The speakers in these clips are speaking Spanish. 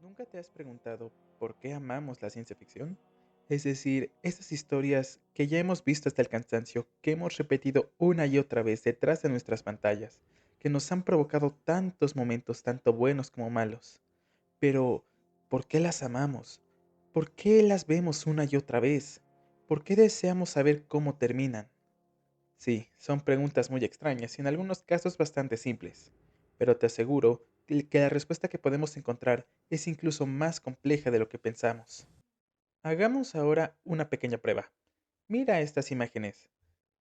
¿Nunca te has preguntado por qué amamos la ciencia ficción? Es decir, esas historias que ya hemos visto hasta el cansancio, que hemos repetido una y otra vez detrás de nuestras pantallas, que nos han provocado tantos momentos, tanto buenos como malos. Pero, ¿por qué las amamos? ¿Por qué las vemos una y otra vez? ¿Por qué deseamos saber cómo terminan? Sí, son preguntas muy extrañas y en algunos casos bastante simples, pero te aseguro que la respuesta que podemos encontrar es incluso más compleja de lo que pensamos. Hagamos ahora una pequeña prueba. Mira estas imágenes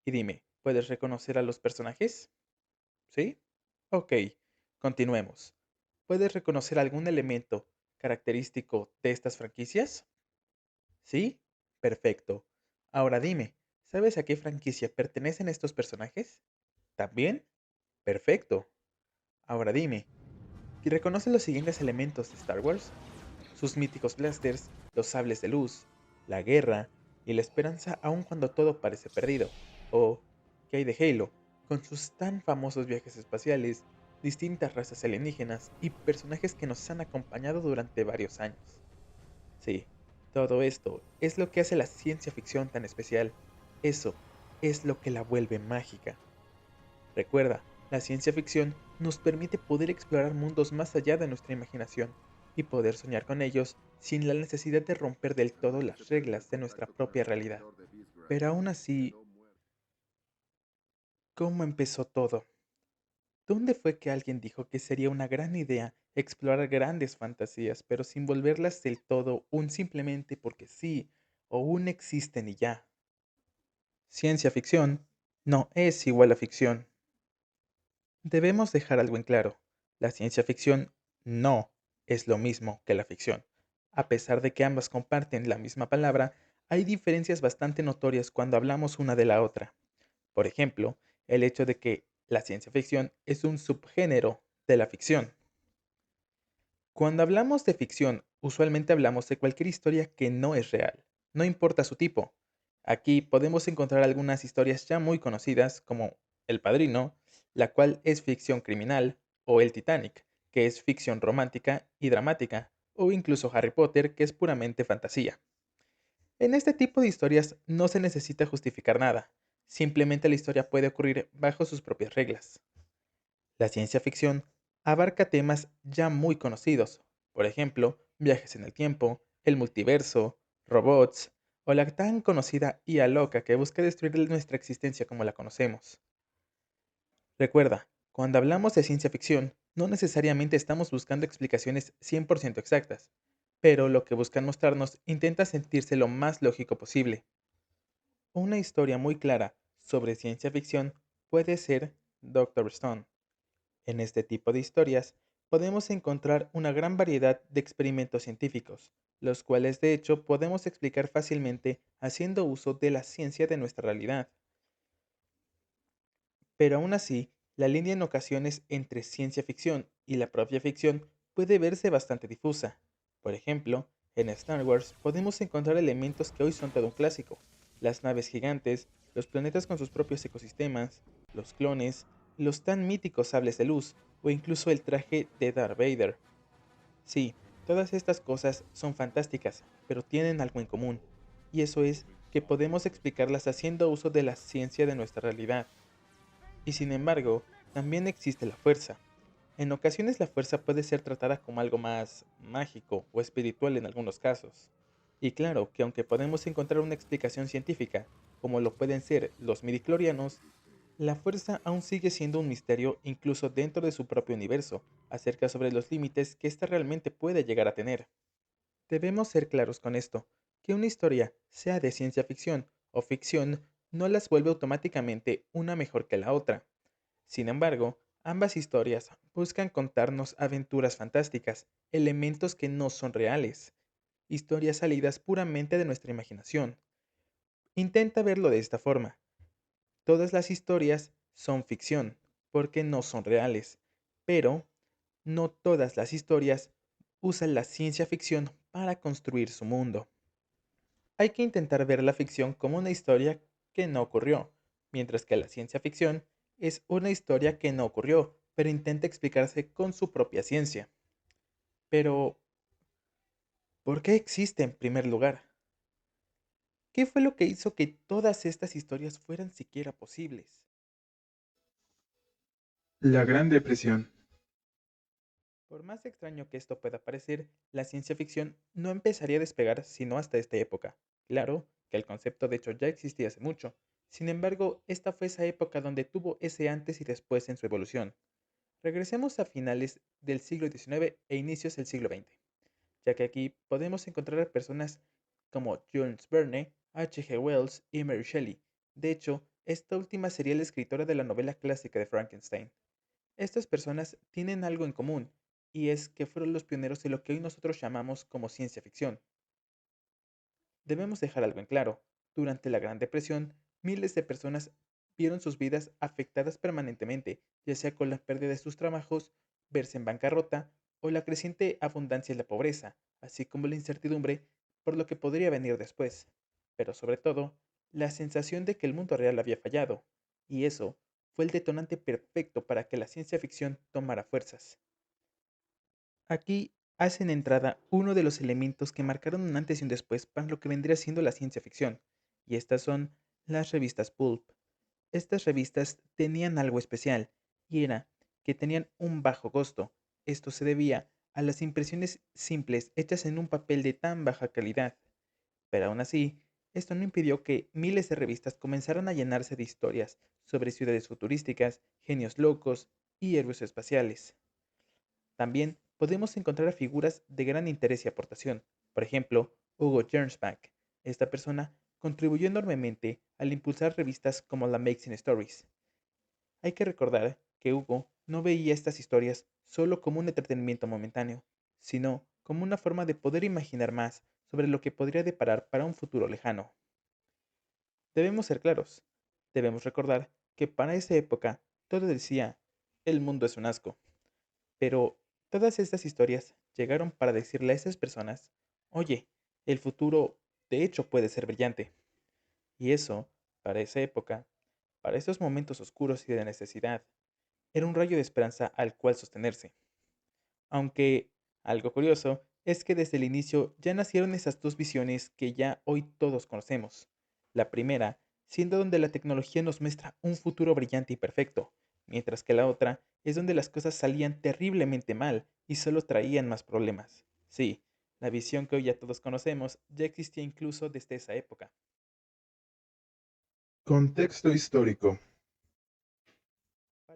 y dime, ¿puedes reconocer a los personajes? ¿Sí? Ok, continuemos. ¿Puedes reconocer algún elemento característico de estas franquicias? ¿Sí? Perfecto. Ahora dime, ¿sabes a qué franquicia pertenecen estos personajes? ¿También? Perfecto. Ahora dime, ¿reconoces los siguientes elementos de Star Wars? Sus míticos blasters, los sables de luz, la guerra y la esperanza aun cuando todo parece perdido. ¿O qué hay de Halo, con sus tan famosos viajes espaciales, distintas razas alienígenas y personajes que nos han acompañado durante varios años? Sí, todo esto es lo que hace la ciencia ficción tan especial. Eso es lo que la vuelve mágica. Recuerda, la ciencia ficción nos permite poder explorar mundos más allá de nuestra imaginación y poder soñar con ellos sin la necesidad de romper del todo las reglas de nuestra propia realidad. Pero aún así, ¿cómo empezó todo? ¿Dónde fue que alguien dijo que sería una gran idea explorar grandes fantasías, pero sin volverlas del todo un simplemente porque sí o un existen y ya? Ciencia ficción no es igual a ficción. Debemos dejar algo en claro. La ciencia ficción no es lo mismo que la ficción. A pesar de que ambas comparten la misma palabra, hay diferencias bastante notorias cuando hablamos una de la otra. Por ejemplo, el hecho de que la ciencia ficción es un subgénero de la ficción. Cuando hablamos de ficción, usualmente hablamos de cualquier historia que no es real, no importa su tipo. Aquí podemos encontrar algunas historias ya muy conocidas como El Padrino, la cual es ficción criminal, o El Titanic, que es ficción romántica y dramática, o incluso Harry Potter, que es puramente fantasía. En este tipo de historias no se necesita justificar nada, simplemente la historia puede ocurrir bajo sus propias reglas. La ciencia ficción abarca temas ya muy conocidos, por ejemplo, viajes en el tiempo, el multiverso, robots o la tan conocida IA loca que busca destruir nuestra existencia como la conocemos. Recuerda, cuando hablamos de ciencia ficción, no necesariamente estamos buscando explicaciones 100% exactas, pero lo que buscan mostrarnos intenta sentirse lo más lógico posible. Una historia muy clara sobre ciencia ficción puede ser Doctor Stone. En este tipo de historias podemos encontrar una gran variedad de experimentos científicos, los cuales de hecho podemos explicar fácilmente haciendo uso de la ciencia de nuestra realidad. Pero aún así, la línea en ocasiones entre ciencia ficción y la propia ficción puede verse bastante difusa. Por ejemplo, en Star Wars podemos encontrar elementos que hoy son todo un clásico: las naves gigantes, los planetas con sus propios ecosistemas, los clones, los tan míticos sables de luz o incluso el traje de Darth Vader. Sí, todas estas cosas son fantásticas, pero tienen algo en común, y eso es que podemos explicarlas haciendo uso de la ciencia de nuestra realidad. Y sin embargo, también existe la fuerza. En ocasiones la fuerza puede ser tratada como algo más mágico o espiritual en algunos casos. Y claro que aunque podemos encontrar una explicación científica, como lo pueden ser los midichlorianos, la fuerza aún sigue siendo un misterio incluso dentro de su propio universo, acerca sobre los límites que ésta realmente puede llegar a tener. Debemos ser claros con esto, que una historia, sea de ciencia ficción o ficción, no las vuelve automáticamente una mejor que la otra. Sin embargo, ambas historias buscan contarnos aventuras fantásticas, elementos que no son reales, historias salidas puramente de nuestra imaginación. Intenta verlo de esta forma. Todas las historias son ficción, porque no son reales, pero no todas las historias usan la ciencia ficción para construir su mundo. Hay que intentar ver la ficción como una historia que no ocurrió, mientras que la ciencia ficción es una historia que no ocurrió, pero intenta explicarse con su propia ciencia. Pero, ¿Por qué existe en primer lugar? ¿Qué fue lo que hizo que todas estas historias fueran siquiera posibles? La Gran Depresión. Por más extraño que esto pueda parecer, la ciencia ficción no empezaría a despegar sino hasta esta época. Claro que el concepto de hecho ya existía hace mucho. Sin embargo, esta fue esa época donde tuvo ese antes y después en su evolución. Regresemos a finales del siglo XIX e inicios del siglo XX, ya que aquí podemos encontrar a personas como Jules Verne, H. G. Wells y Mary Shelley. De hecho, esta última sería la escritora de la novela clásica de Frankenstein. Estas personas tienen algo en común, y es que fueron los pioneros de lo que hoy nosotros llamamos como ciencia ficción. Debemos dejar algo en claro. Durante la Gran Depresión, miles de personas vieron sus vidas afectadas permanentemente, ya sea con la pérdida de sus trabajos, verse en bancarrota o la creciente abundancia y la pobreza, así como la incertidumbre por lo que podría venir después. Pero sobre todo, la sensación de que el mundo real había fallado, y eso fue el detonante perfecto para que la ciencia ficción tomara fuerzas. Aquí hacen entrada uno de los elementos que marcaron un antes y un después para lo que vendría siendo la ciencia ficción, y estas son las revistas pulp. Estas revistas tenían algo especial, y era que tenían un bajo costo. Esto se debía a las impresiones simples hechas en un papel de tan baja calidad. Pero aún así, esto no impidió que miles de revistas comenzaran a llenarse de historias sobre ciudades futurísticas, genios locos y héroes espaciales. También podemos encontrar a figuras de gran interés y aportación. Por ejemplo, Hugo Gernsback. Esta persona contribuyó enormemente al impulsar revistas como la Amazing Stories. Hay que recordar que Hugo no veía estas historias solo como un entretenimiento momentáneo, sino como una forma de poder imaginar más sobre lo que podría deparar para un futuro lejano. Debemos ser claros. Debemos recordar que para esa época todo decía, el mundo es un asco. Pero todas estas historias llegaron para decirle a esas personas, oye, el futuro de hecho puede ser brillante. Y eso, para esa época, para esos momentos oscuros y de necesidad, era un rayo de esperanza al cual sostenerse. Aunque algo curioso es que desde el inicio ya nacieron esas dos visiones que ya hoy todos conocemos. La primera, siendo donde la tecnología nos muestra un futuro brillante y perfecto, mientras que la otra es donde las cosas salían terriblemente mal y solo traían más problemas. Sí, la visión que hoy ya todos conocemos ya existía incluso desde esa época. Contexto histórico.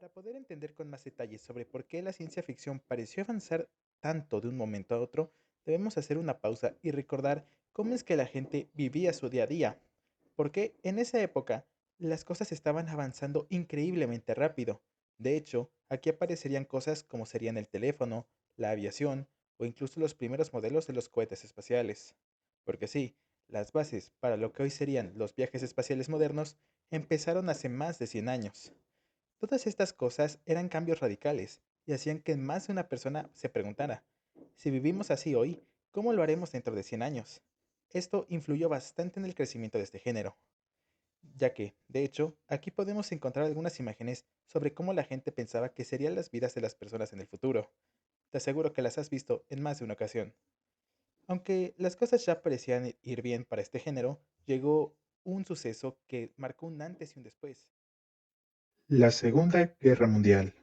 Para poder entender con más detalles sobre por qué la ciencia ficción pareció avanzar tanto de un momento a otro, debemos hacer una pausa y recordar cómo es que la gente vivía su día a día. Porque en esa época las cosas estaban avanzando increíblemente rápido. De hecho, aquí aparecerían cosas como serían el teléfono, la aviación o incluso los primeros modelos de los cohetes espaciales. Porque sí, las bases para lo que hoy serían los viajes espaciales modernos empezaron hace más de 100 años. Todas estas cosas eran cambios radicales y hacían que más de una persona se preguntara, si vivimos así hoy, ¿cómo lo haremos dentro de 100 años? Esto influyó bastante en el crecimiento de este género, ya que, de hecho, aquí podemos encontrar algunas imágenes sobre cómo la gente pensaba que serían las vidas de las personas en el futuro. Te aseguro que las has visto en más de una ocasión. Aunque las cosas ya parecían ir bien para este género, llegó un suceso que marcó un antes y un después. La Segunda Guerra Mundial.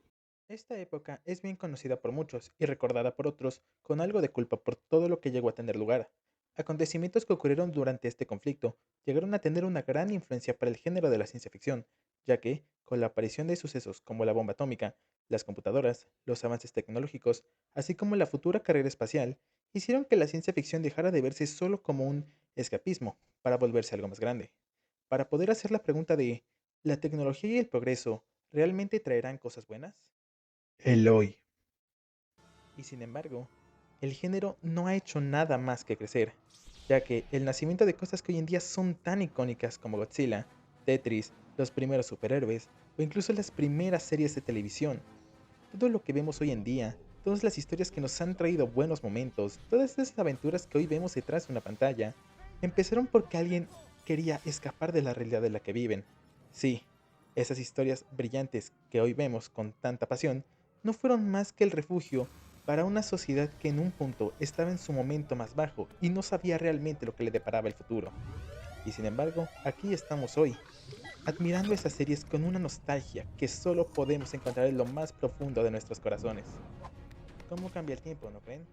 Esta época es bien conocida por muchos y recordada por otros con algo de culpa por todo lo que llegó a tener lugar. Acontecimientos que ocurrieron durante este conflicto llegaron a tener una gran influencia para el género de la ciencia ficción, ya que, con la aparición de sucesos como la bomba atómica, las computadoras, los avances tecnológicos, así como la futura carrera espacial, hicieron que la ciencia ficción dejara de verse solo como un escapismo para volverse algo más grande. Para poder hacer la pregunta de, ¿la tecnología y el progreso realmente traerán cosas buenas? Eloy. Y sin embargo, el género no ha hecho nada más que crecer, ya que el nacimiento de cosas que hoy en día son tan icónicas como Godzilla, Tetris, los primeros superhéroes o incluso las primeras series de televisión, todo lo que vemos hoy en día, todas las historias que nos han traído buenos momentos, todas esas aventuras que hoy vemos detrás de una pantalla, empezaron porque alguien quería escapar de la realidad de la que viven. Sí, esas historias brillantes que hoy vemos con tanta pasión no fueron más que el refugio para una sociedad que en un punto estaba en su momento más bajo y no sabía realmente lo que le deparaba el futuro. Y sin embargo, aquí estamos hoy, admirando esas series con una nostalgia que solo podemos encontrar en lo más profundo de nuestros corazones. ¿Cómo cambia el tiempo, no creen?